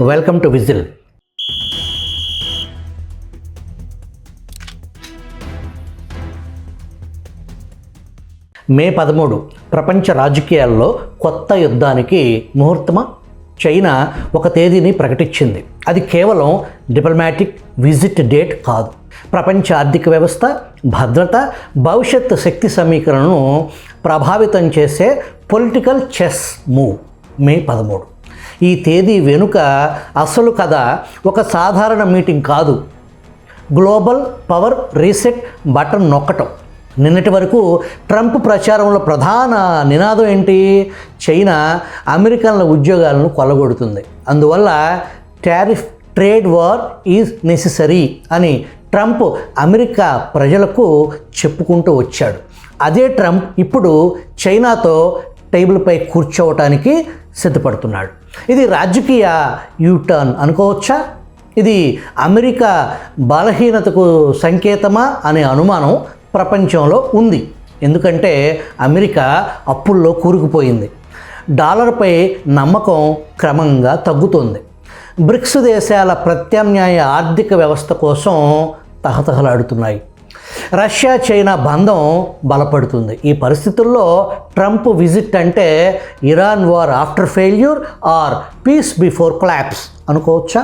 Welcome to whistle. మే 13 ప్రపంచ రాజకీయాల్లో కొత్త యుద్ధానికి ముహూర్తమా? చైనా ఒక తేదీని ప్రకటించింది. అది కేవలం డిప్లొమాటిక్ విజిట్ డేట్ కాదు. ప్రపంచ ఆర్థిక వ్యవస్థ, భద్రత, భవిష్యత్ శక్తి సమీకరణను ప్రభావితం చేసే పొలిటికల్ చెస్ మూవ్. మే 13 ఈ తేదీ వెనుక అసలు కథ ఒక సాధారణ మీటింగ్ కాదు. గ్లోబల్ పవర్ రీసెట్ బటన్ నొక్కటం. నిన్నటి వరకు ట్రంప్ ప్రచారంలో ప్రధాన నినాదం ఏంటి? చైనా అమెరికన్ల ఉద్యోగాలను కొల్లగొడుతుంది, అందువల్ల tariff trade war is necessary అని ట్రంప్ అమెరికా ప్రజలకు చెప్పుకుంటూ వచ్చాడు. అదే ట్రంప్ ఇప్పుడు చైనాతో టేబుల్పై కూర్చోవటానికి సిద్ధపడుతున్నాడు. ఇది రాజకీయ యూటర్న్ అనుకోవచ్చా? ఇది అమెరికా బలహీనతకు సంకేతమా అనే అనుమానం ప్రపంచంలో ఉంది. ఎందుకంటే అమెరికా అప్పుల్లో కూరుకుపోయింది. డాలర్పై నమ్మకం క్రమంగా తగ్గుతోంది. బ్రిక్స్ దేశాల ప్రత్యామ్నాయ ఆర్థిక వ్యవస్థ కోసం తహతహలాడుతున్నాయి. రష్యా చైనా బంధం బలపడుతుంది. ఈ పరిస్థితుల్లో ట్రంప్ విజిట్ అంటే Iran war after failure or peace before collapse అనుకోవచ్చా?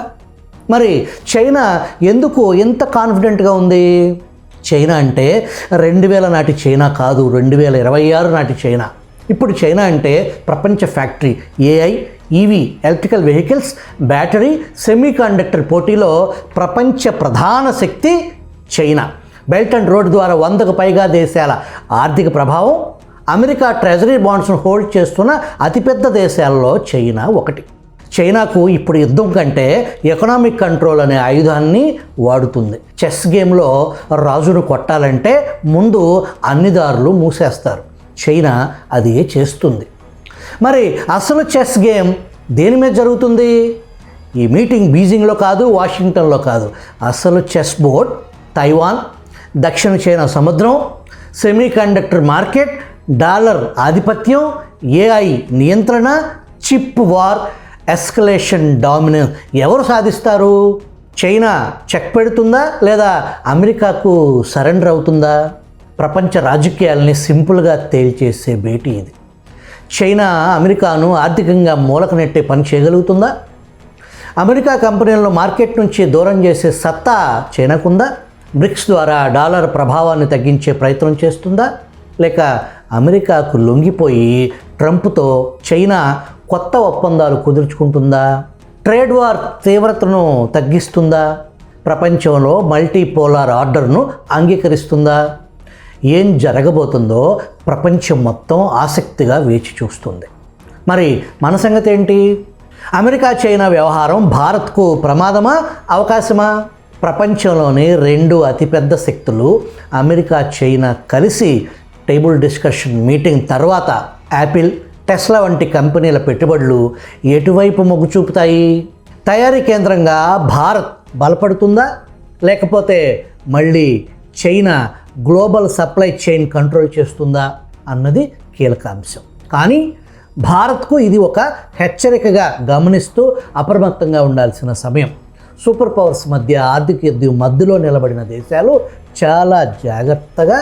మరి చైనా ఎందుకు ఎంత కాన్ఫిడెంట్గా ఉంది? చైనా అంటే 2000 నాటి చైనా కాదు, 2026 నాటి చైనా. ఇప్పుడు చైనా అంటే ప్రపంచ factory. AI, EV, electrical vehicles, battery, semiconductor పోటీలో ప్రపంచ ప్రధాన శక్తి చైనా. బెల్ట్ అండ్ రోడ్ ద్వారా 100కు పైగా దేశాల ఆర్థిక ప్రభావం. అమెరికా ట్రెజరీ బాండ్స్ను హోల్డ్ చేస్తున్న అతిపెద్ద దేశాల్లో చైనా ఒకటి. చైనాకు ఇప్పుడు యుద్ధం కంటే ఎకనామిక్ కంట్రోల్ అనే ఆయుధాన్ని వాడుతుంది. చెస్ గేమ్లో రాజును కొట్టాలంటే ముందు అన్ని దారులు మూసేస్తారు. చైనా అదే చేస్తుంది. మరి అసలు చెస్ గేమ్ దేని మీద జరుగుతుంది? ఈ మీటింగ్ బీజింగ్లో కాదు, వాషింగ్టన్లో కాదు. అసలు చెస్ బోర్డ్ తైవాన్, దక్షిణ చైనా సముద్రం, సెమీకండక్టర్ మార్కెట్, డాలర్ ఆధిపత్యం, ఏఐ నియంత్రణ, చిప్ వార్, ఎస్కలేషన్ డామినెన్స్. ఎవరు సాధిస్తారు? చైనా చెక్ పెడుతుందా లేదా అమెరికాకు సరెండర్ అవుతుందా? ప్రపంచ రాజకీయాల్ని సింపుల్గా తేల్చేసే భేటీ ఇది. చైనా అమెరికాను ఆర్థికంగా మూలక నెట్టే పని చేయగలుగుతుందా? అమెరికా కంపెనీలను మార్కెట్ నుంచి దూరం చేసే సత్తా చైనాకుందా? బ్రిక్స్ ద్వారా డాలర్ ప్రభావాన్ని తగ్గించే ప్రయత్నం చేస్తుందా? లేక అమెరికాకు లొంగిపోయి ట్రంప్తో చైనా కొత్త ఒప్పందాలు కుదుర్చుకుంటుందా? ట్రేడ్ వార్ తీవ్రతను తగ్గిస్తుందా? ప్రపంచంలో మల్టీపోలార్ ఆర్డర్ను అంగీకరిస్తుందా? ఏం జరగబోతుందో ప్రపంచం మొత్తం ఆసక్తిగా వేచి చూస్తుంది. మరి మన సంగతి ఏంటి? అమెరికా చైనా వ్యవహారం భారత్కు ప్రమాదమా, అవకాశమా? ప్రపంచంలోని 2 అతిపెద్ద శక్తులు అమెరికా చైనా కలిసి టేబుల్ డిస్కషన్ మీటింగ్ తర్వాత యాపిల్, టెస్లా వంటి కంపెనీల పెట్టుబడులు ఎటువైపు మొగ్గు చూపుతాయి? తయారీ కేంద్రంగా భారత్ బలపడుతుందా, లేకపోతే మళ్ళీ China global supply chain control చేస్తుందా అన్నది కీలక అంశం. కానీ భారత్కు ఇది ఒక హెచ్చరికగా గమనిస్తూ అప్రమత్తంగా ఉండాల్సిన సమయం. సూపర్ పవర్స్ మధ్య ఆర్థిక యుద్ధం మధ్యలో నిలబడిన దేశాలు చాలా జాగ్రత్తగా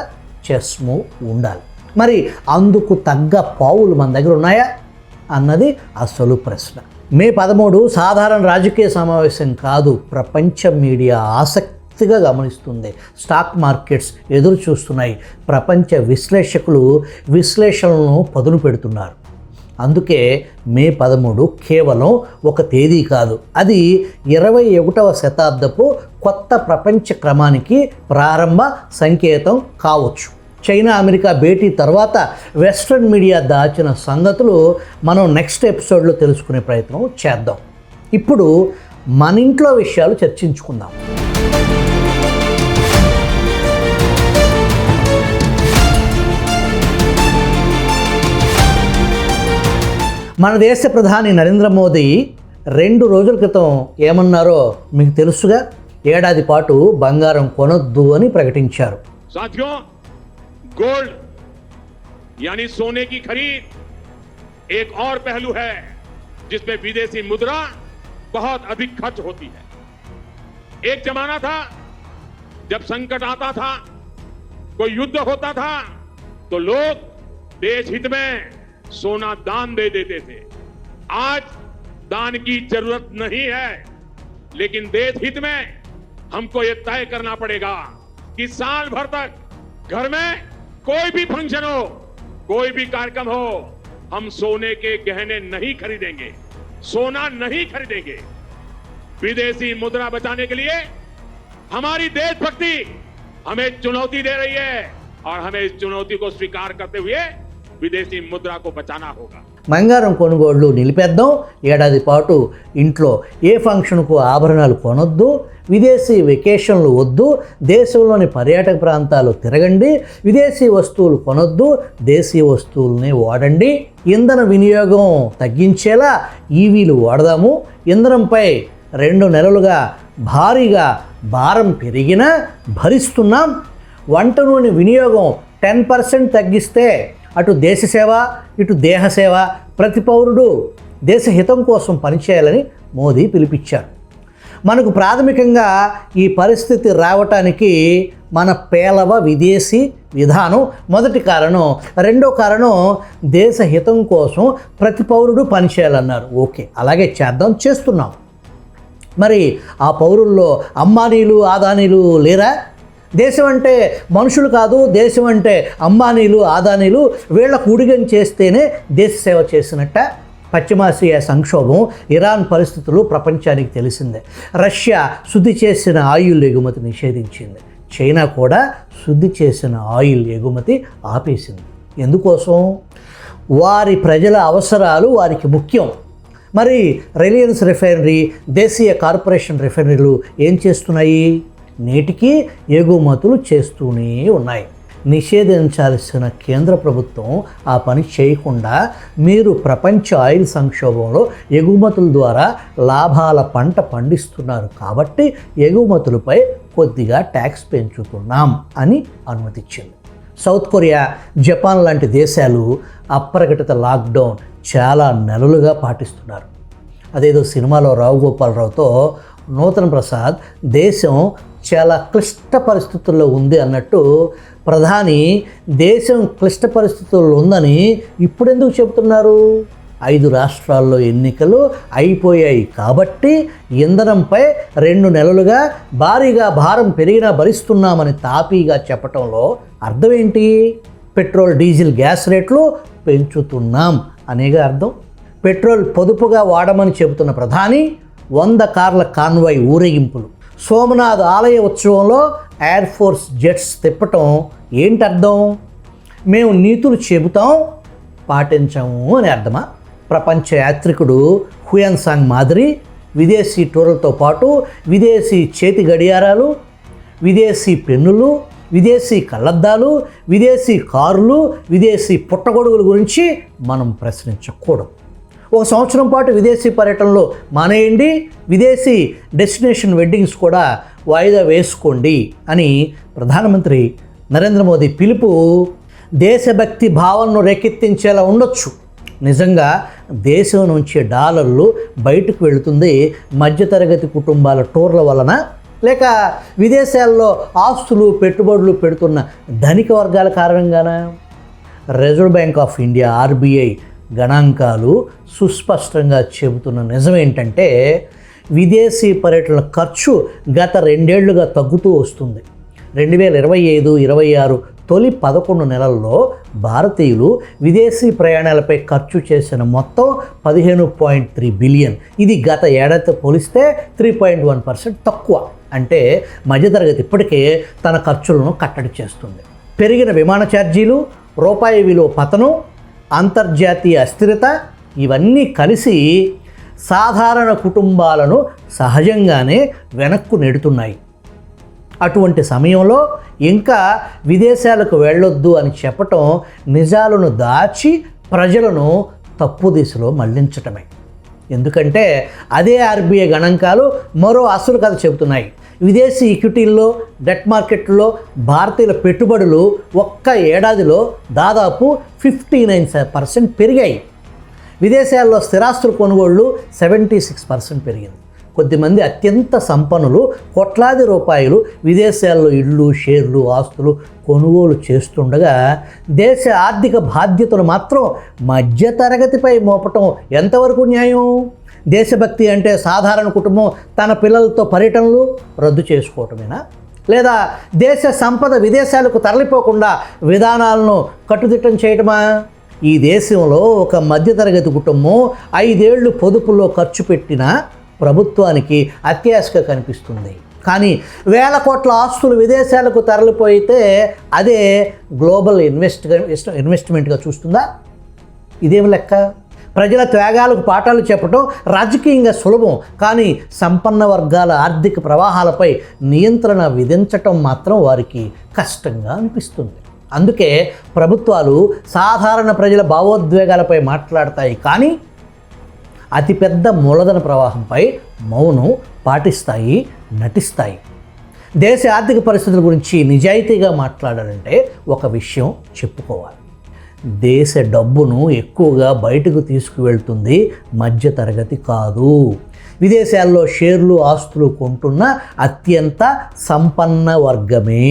చెస్ మూవ్ ఉండాలి. మరి అందుకు తగ్గ పావులు మన దగ్గర ఉన్నాయా అన్నది అసలు ప్రశ్న. మే 13 సాధారణ రాజకీయ సమావేశం కాదు. ప్రపంచ మీడియా ఆసక్తిగా గమనిస్తుంది. స్టాక్ మార్కెట్స్ ఎదురు చూస్తున్నాయి. ప్రపంచ విశ్లేషకులు విశ్లేషణలను పదును పెడుతున్నారు. అందుకే మే 13 కేవలం ఒక తేదీ కాదు, అది 21వ శతాబ్దపు కొత్త ప్రపంచ క్రమానికి ప్రారంభ సంకేతం కావచ్చు. చైనా అమెరికా భేటీ తర్వాత వెస్ట్రన్ మీడియా దాచిన సంగతులు మనం నెక్స్ట్ ఎపిసోడ్లో తెలుసుకునే ప్రయత్నం చేద్దాం. ఇప్పుడు మన ఇంట్లో విషయాలు చర్చించుకుందాం. మన దేశ ప్రధాని నరేంద్ర మోదీ 2 రోజుల క్రితం ఏమన్నారో మీకు తెలుసుగా? ఏడాది పాటు బంగారం కొనొద్దు అని ప్రకటించారు. साथियों, गोल्ड यानी सोने की खरीद एक और पहलू है जिसमें विदेशी मुद्रा बहुत अधिक खर्च होती है। एक जमाना था जब संकट आता था, कोई युद्ध होता था, तो लोग देश हित में सोना दान दे देते थे। आज दान की जरूरत नहीं है, लेकिन देश हित में हमको ये तय करना पड़ेगा कि साल भर तक घर में कोई भी फंक्शन हो, कोई भी कार्यक्रम हो, हम सोने के गहने नहीं खरीदेंगे, सोना नहीं खरीदेंगे। विदेशी मुद्रा बचाने के लिए हमारी देशभक्ति हमें चुनौती दे रही है और हमें इस चुनौती को स्वीकार करते हुए विदेशी मुद्रा को बचाना होगा। బంగారం కొనుగోళ్లు నిలిపేద్దాం, ఏడాది పాటు ఇంట్లో ఏ ఫంక్షన్కు ఆభరణాలు కొనొద్దు, విదేశీ వెకేషన్లు వద్దు, దేశంలోని పర్యాటక ప్రాంతాలు తిరగండి, విదేశీ వస్తువులు కొనొద్దు, దేశీయ వస్తువుల్ని వాడండి, ఇంధన వినియోగం తగ్గించేలా ఈవీలు వాడదాము, ఇంధనంపై 2 నెలలుగా భారీగా భారం పెరిగినా భరిస్తున్నాం, వంట నూనె వినియోగం 10% తగ్గిస్తే అటు దేశ సేవ ఇటు దేహ సేవ ప్రతి పౌరుడు దేశ హితం కోసం పనిచేయాలని మోదీ పిలుపిచ్చారు. మనకు ప్రాథమికంగా ఈ పరిస్థితి రావటానికి మన పేలవ విదేశీ విధానం మొదటి కారణం. రెండో కారణం దేశ హితం కోసం ప్రతి పౌరుడు పనిచేయాలన్నారు. ఓకే, అలాగే చేద్దాం, చేస్తున్నాం. మరి ఆ పౌరుల్లో అంబానీలు ఆదానీలు లేరా? దేశం అంటే మనుషులు కాదు, దేశం అంటే అంబానీలు ఆదానీలు, వీళ్ళ కూడిగం చేస్తేనే దేశ సేవ చేసినట్ట. పశ్చిమాసియా సంక్షోభం, ఇరాన్ పరిస్థితులు ప్రపంచానికి తెలిసిందే. రష్యా శుద్ధి చేసిన ఆయిల్ ఎగుమతి నిషేధించింది. చైనా కూడా శుద్ధి చేసిన ఆయిల్ ఎగుమతి ఆపేసింది. ఎందుకోసం? వారి ప్రజల అవసరాలు వారికి ముఖ్యం. మరి రిలయన్స్ రిఫైనరీ, దేశీయ కార్పొరేషన్ రిఫైనరీలు ఏం చేస్తున్నాయి? నేటికి ఎగుమతులు చేస్తూనే ఉన్నాయి. నిషేధించాల్సిన కేంద్ర ప్రభుత్వం ఆ పని చేయకుండా మీరు ప్రపంచ ఆయిల్ సంక్షోభంలో ఎగుమతుల ద్వారా లాభాల పంట పండిస్తున్నారు కాబట్టి ఎగుమతులపై కొద్దిగా ట్యాక్స్ పెంచుతున్నాం అని అనుమతిచ్చింది. సౌత్ కొరియా, జపాన్ లాంటి దేశాలు అప్రకటిత లాక్డౌన్ చాలా నెలలుగా పాటిస్తున్నారు. అదేదో సినిమాలో రావు గోపాలరావుతో నూతన్ ప్రసాద్ దేశం చాలా క్లిష్ట పరిస్థితుల్లో ఉంది అన్నట్టు ప్రధాని దేశం క్లిష్ట పరిస్థితుల్లో ఉందని ఇప్పుడెందుకు చెబుతున్నారు? 5 రాష్ట్రాల్లో ఎన్నికలు అయిపోయాయి కాబట్టి ఇంధనంపై 2 నెలలుగా భారీగా భారం పెరిగినా భరిస్తున్నామని తాపీగా చెప్పటంలో అర్థం ఏంటి? పెట్రోల్, డీజిల్, గ్యాస్ రేట్లు పెంచుతున్నాం అనేగా అర్థం. పెట్రోల్ పొదుపుగా వాడమని చెబుతున్న ప్రధాని 100 కార్ల కాన్వాయ్ ఊరేగింపులు, సోమనాథ్ ఆలయ ఉత్సవంలో ఎయిర్ ఫోర్స్ జెట్స్ తిప్పటం ఏంటర్థం? మేము నీతులు చెబుతాం, పాటించము అని అర్థమా? ప్రపంచ యాత్రికుడు హుయాన్సాంగ్ మాదిరి విదేశీ టూర్లతో పాటు విదేశీ చేతి గడియారాలు, విదేశీ పెన్నులు, విదేశీ కళ్ళద్దాలు, విదేశీ కారులు, విదేశీ పుట్టగొడుగుల గురించి మనం ప్రశ్నించకూడదు. 1 సంవత్సరం పాటు విదేశీ పర్యటనలో మానేయండి, విదేశీ డెస్టినేషన్ వెడ్డింగ్స్ కూడా వాయిదా వేసుకోండి అని ప్రధానమంత్రి నరేంద్ర మోదీ పిలుపు దేశభక్తి భావనను రేకెత్తించేలా ఉండొచ్చు. నిజంగా దేశం నుంచి డాలర్లు బయటకు వెళుతుంది మధ్యతరగతి కుటుంబాల టూర్ల వలన, లేక విదేశాల్లో ఆస్తులు పెట్టుబడులు పెడుతున్న ధనిక వర్గాల కారణంగానా? Reserve Bank of India RBI గణాంకాలు సుస్పష్టంగా చెబుతున్న నిజం ఏంటంటే విదేశీ పర్యటనల ఖర్చు గత 2 ఏళ్లుగా తగ్గుతూ వస్తుంది. 2025-26 తొలి 11 నెలల్లో భారతీయులు విదేశీ ప్రయాణాలపై ఖర్చు చేసిన మొత్తం 15.3 బిలియన్. ఇది గత ఏడాదితో పోలిస్తే 3.1% తక్కువ. అంటే మధ్యతరగతి ఇప్పటికే తన ఖర్చులను కట్టడి చేస్తుంది. పెరిగిన విమాన ఛార్జీలు, రూపాయి విలువ పతనం, అంతర్జాతీయ అస్థిరత ఇవన్నీ కలిసి సాధారణ కుటుంబాలను సహజంగానే వెనక్కు నెడుతున్నాయి. అటువంటి సమయంలో ఇంకా విదేశాలకు వెళ్ళొద్దు అని చెప్పటం నిజాలను దాచి ప్రజలను తప్పు దిశలో మళ్లించటమే. ఎందుకంటే అదే ఆర్బీఐ గణాంకాలు మరో అసలు కథ చెబుతున్నాయి. విదేశీ ఈక్విటీల్లో, డెట్ మార్కెట్లో భారతీయుల పెట్టుబడులు ఒక్క ఏడాదిలో దాదాపు 59% పెరిగాయి. విదేశాల్లో స్థిరాస్తుల కొనుగోళ్లు 76% పెరిగింది. కొద్దిమంది అత్యంత సంపన్నులు కోట్లాది రూపాయలు విదేశాల్లో ఇళ్ళు, షేర్లు, ఆస్తులు కొనుగోలు చేస్తుండగా దేశ ఆర్థిక బాధ్యతలు మాత్రం మధ్యతరగతిపై మోపటం ఎంతవరకు న్యాయం? దేశభక్తి అంటే సాధారణ కుటుంబం తన పిల్లలతో పర్యటనలు రద్దు చేసుకోవటమేనా? లేదా దేశ సంపద విదేశాలకు తరలిపోకుండా విధానాలను కట్టుదిట్టం చేయటమా? ఈ దేశంలో ఒక మధ్యతరగతి కుటుంబం 5 ఏళ్ళు పొదుపులో ఖర్చు పెట్టినా ప్రభుత్వానికి అత్యాశగా కనిపిస్తుంది. కానీ వేల కోట్ల ఆస్తులు విదేశాలకు తరలిపోయితే అదే గ్లోబల్ ఇన్వెస్ట్మెంట్గా చూస్తుందా? ఇదేం లెక్క? ప్రజల త్యాగాలకు పాఠాలు చెప్పడం రాజకీయంగా సులభం, కానీ సంపన్న వర్గాల ఆర్థిక ప్రవాహాలపై నియంత్రణ విధించటం మాత్రం వారికి కష్టంగా అనిపిస్తుంది. అందుకే ప్రభుత్వాలు సాధారణ ప్రజల భావోద్వేగాలపై మాట్లాడతాయి, కానీ అతిపెద్ద మూలధన ప్రవాహంపై మౌనం పాటిస్తాయి, నటిస్తాయి. దేశ ఆర్థిక పరిస్థితుల గురించి నిజాయితీగా మాట్లాడాలంటే ఒక విషయం చెప్పుకోవాలి. దేశ డబ్బును ఎక్కువగా బయటకు తీసుకువెళ్తుంది మధ్యతరగతి కాదు. విదేశాల్లో షేర్లు, ఆస్తులు కొంటున్న అత్యంత సంపన్న వర్గమే.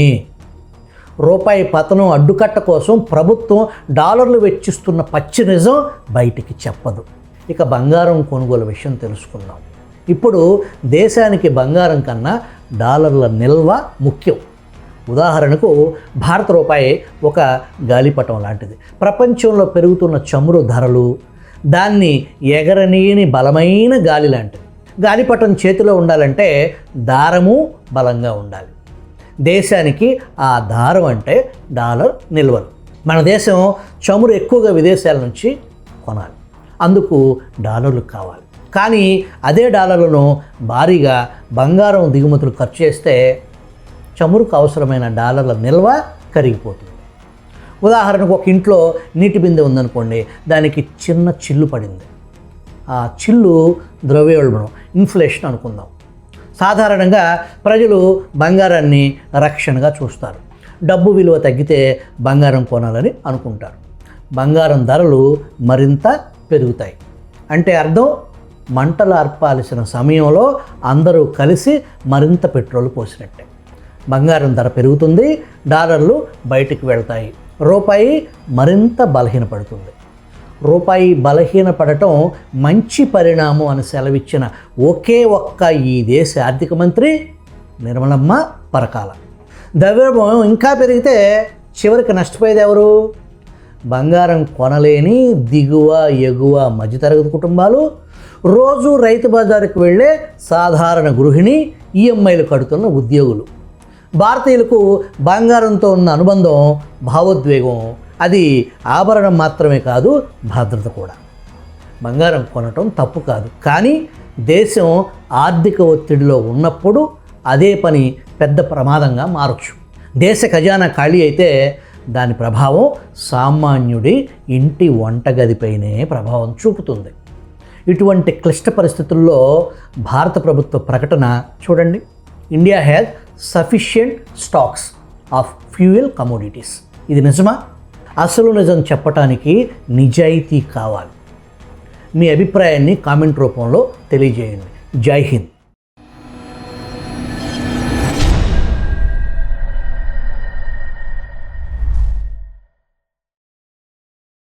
రూపాయి పతనం అడ్డుకట్ట కోసం ప్రభుత్వం డాలర్లు వెచ్చిస్తున్న పచ్చి నిజం బయటికి చెప్పదు. ఇక బంగారం కొనుగోలు విషయం తెలుసుకుందాం. ఇప్పుడు దేశానికి బంగారం కన్నా డాలర్ల నిల్వ ముఖ్యం. ఉదాహరణకు భారత రూపాయి ఒక గాలిపటం లాంటిది. ప్రపంచంలో పెరుగుతున్న చమురు ధరలు దాన్ని ఎగరనీయని బలమైన గాలి లాంటిది. గాలిపటం చేతిలో ఉండాలంటే దారము బలంగా ఉండాలి. దేశానికి ఆ దారం అంటే డాలర్ నిల్వలు. మన దేశం చమురు ఎక్కువగా విదేశాల నుంచి కొనాలి, అందుకు డాలర్లు కావాలి. కానీ అదే డాలర్లను భారీగా బంగారం దిగుమతులు ఖర్చు చేస్తే చమురుకు అవసరమైన డాలర్ల నిల్వ కరిగిపోతుంది. ఉదాహరణకు ఒక ఇంట్లో నీటి బిందె ఉందనుకోండి, దానికి చిన్న చిల్లు పడింది. ఆ చిల్లు ద్రవ్యోల్బణం, ఇన్ఫ్లేషన్ అనుకుందాం. సాధారణంగా ప్రజలు బంగారాన్ని రక్షణగా చూస్తారు. డబ్బు విలువ తగ్గితే బంగారం కొనాలని అనుకుంటారు. బంగారం ధరలు మరింత పెరుగుతాయి. అంటే అర్థం, మంటలు అర్పాల్సిన సమయంలో అందరూ కలిసి మరింత పెట్రోల్ పోసినట్టే. బంగారం ధర పెరుగుతుంది, డాలర్లు బయటికి వెళ్తాయి, రూపాయి మరింత బలహీనపడుతుంది. రూపాయి బలహీనపడటం మంచి పరిణామం అని సెలవిచ్చిన ఒకే ఒక్క ఈ దేశ ఆర్థిక మంత్రి నిర్మలమ్మ పరకాల. ద్రవ్యోల్బణం ఇంకా పెరిగితే చివరికి నష్టపోయేది ఎవరు? బంగారం కొనలేని దిగువ ఎగువ మధ్యతరగతి కుటుంబాలు, రోజు రైతు బజారుకు వెళ్ళే సాధారణ గృహిణి, ఈఎంఐలు కడుతున్న ఉద్యోగులు. భారతీయులకు బంగారంతో ఉన్న అనుబంధం భావోద్వేగం. అది ఆభరణం మాత్రమే కాదు, భద్రత కూడా. బంగారం కొనటం తప్పు కాదు, కానీ దేశం ఆర్థిక ఒత్తిడిలో ఉన్నప్పుడు అదే పని పెద్ద ప్రమాదంగా మారచ్చు. దేశ ఖజానా ఖాళీ అయితే దాని ప్రభావం సామాన్యుడి ఇంటి వంటగదిపైనే ప్రభావం చూపుతుంది. ఇటువంటి క్లిష్ట పరిస్థితుల్లో భారత ప్రభుత్వ ప్రకటన చూడండి, India has sufficient stocks of fuel commodities. ఇది నిజమా? అసలు నిజం చెప్పటానికి నిజాయితీ కావాలి. మీ అభిప్రాయాన్ని కామెంట్ రూపంలో తెలియజేయండి. జై హింద్.